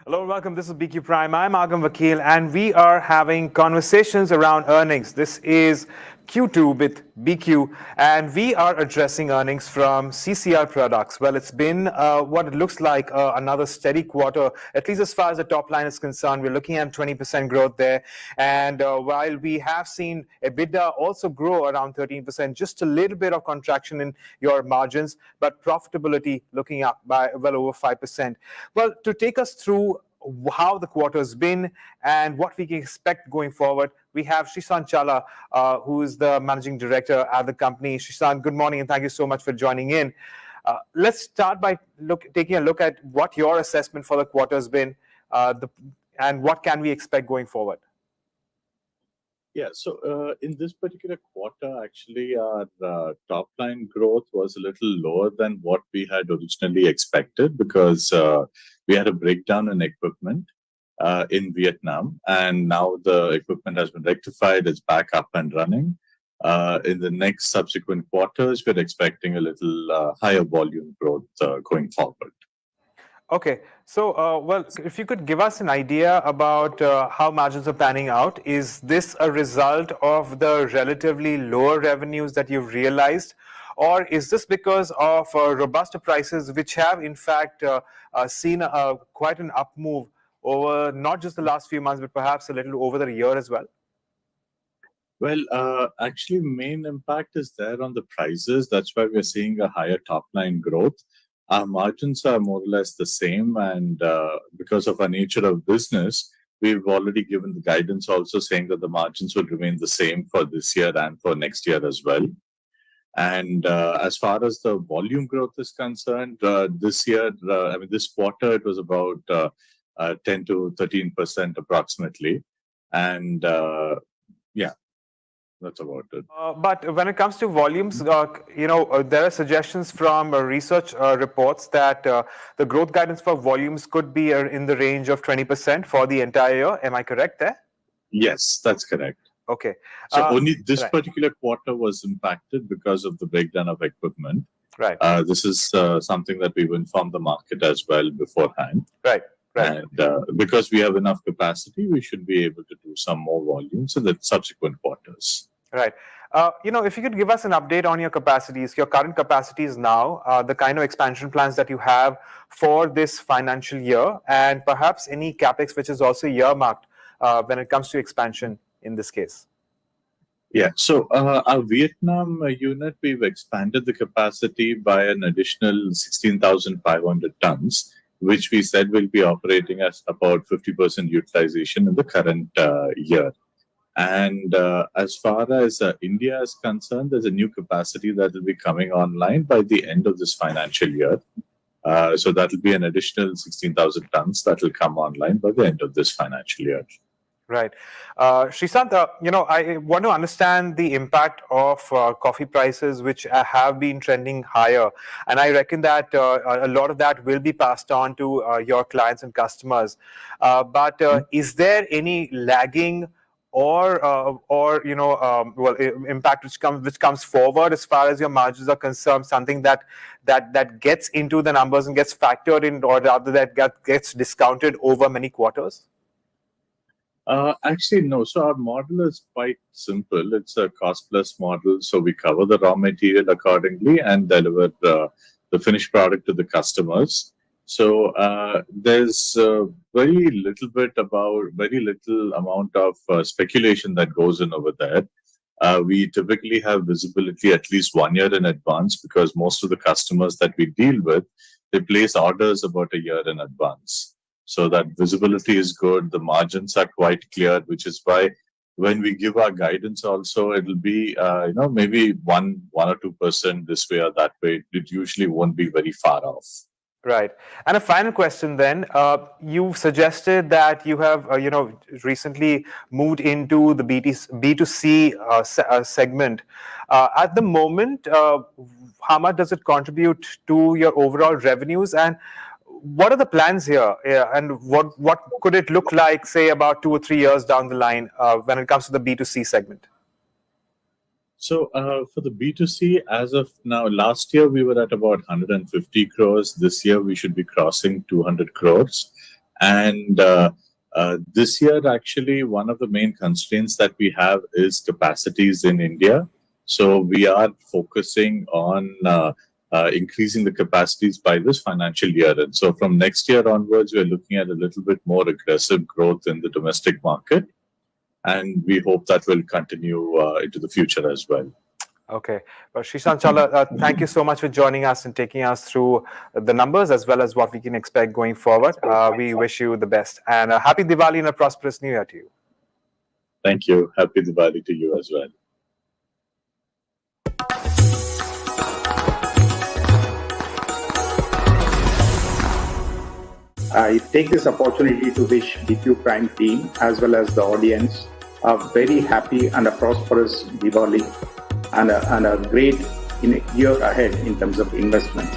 Hello and welcome. This is BQ Prime. I'm Agam Vakil, and we are having conversations around earnings. This is Q2 with BQ, and we are addressing earnings from CCL products. Well, it's been what it looks like another steady quarter, at least as far as the top line is concerned. We're looking at 20% growth there. And while we have seen EBITDA also grow around 13%, just a little bit of contraction in your margins, but profitability looking up by well over 5%. Well, to take us through how the quarter's been and what we can expect going forward, we have Srishant Challa, who is the managing director at the company. Srishant, good morning, and thank you so much for joining in. Let's start by taking a look at what your assessment for the quarter has been, and what can we expect going forward. Yeah, so in this particular quarter, actually, our top line growth was a little lower than what we had originally expected because we had a breakdown in equipment in Vietnam, and now the equipment has been rectified, it's back up and running. In the next subsequent quarters, we're expecting a little higher volume growth going forward. Okay, so well, if you could give us an idea about how margins are panning out, is this a result of the relatively lower revenues that you've realized, or is this because of robust prices which have in fact seen quite an up move over not just the last few months, but perhaps a little over the year as well? Well, actually, main impact is there on the prices. That's why we're seeing a higher top line growth. Our margins are more or less the same, and because of our nature of business, we've already given the guidance also saying that the margins will remain the same for this year and for next year as well. And as far as the volume growth is concerned, this year, this quarter, it was about 10 to 13% approximately. And yeah, that's about it. But when it comes to volumes, there are suggestions from research reports that the growth guidance for volumes could be in the range of 20% for the entire year. Am I correct there? Yes, that's correct. Okay. So only this right. particular quarter was impacted because of the breakdown of equipment. Right. This is something that we've informed the market as well beforehand. Right. Right. And because we have enough capacity, we should be able to do some more volumes in the subsequent quarters. Right. If you could give us an update on your capacities, your current capacities now, the kind of expansion plans that you have for this financial year, and perhaps any capex which is also earmarked when it comes to expansion in this case. Yeah, so our Vietnam unit, we've expanded the capacity by an additional 16,500 tons, which we said will be operating at about 50% utilization in the current year. And as far as India is concerned, there's a new capacity that will be coming online by the end of this financial year. So that will be an additional 16,000 tons that will come online by the end of this financial year. Right. Srishant, I want to understand the impact of coffee prices, which have been trending higher. And I reckon that a lot of that will be passed on to your clients and customers. But is there any lagging or impact which comes forward as far as your margins are concerned, something that gets into the numbers and gets factored in, or rather that gets discounted over many quarters? Actually, no. So our model is quite simple. It's a cost-plus model. So we cover the raw material accordingly and deliver the finished product to the customers. So there's very little amount of speculation that goes in over there. We typically have visibility at least 1 year in advance because most of the customers that we deal with, they place orders about a year in advance. So that visibility is good. The margins are quite clear, which is why when we give our guidance also, it'll be, maybe 1 or 2% this way or that way. It usually won't be very far off. Right. And a final question then. You suggested that you have, recently moved into the B2C segment. At the moment, how much does it contribute to your overall revenues? And what are the plans here? And what could it look like, say, about 2 or 3 years down the line when it comes to the B2C segment? So for the B2C, as of now, last year we were at about 150 crores. This year we should be crossing 200 crores. And this year, actually, one of the main constraints that we have is capacities in India. So we are focusing on increasing the capacities by this financial year. And so from next year onwards, we're looking at a little bit more aggressive growth in the domestic market. And we hope that will continue into the future as well. Okay. Well, Srishant Challa, thank you so much for joining us and taking us through the numbers as well as what we can expect going forward. We wish you the best. And a happy Diwali and a prosperous New Year to you. Thank you. Happy Diwali to you as well. I take this opportunity to wish BQ Prime team as well as the audience a very happy and a prosperous Diwali and a great year ahead in terms of investments.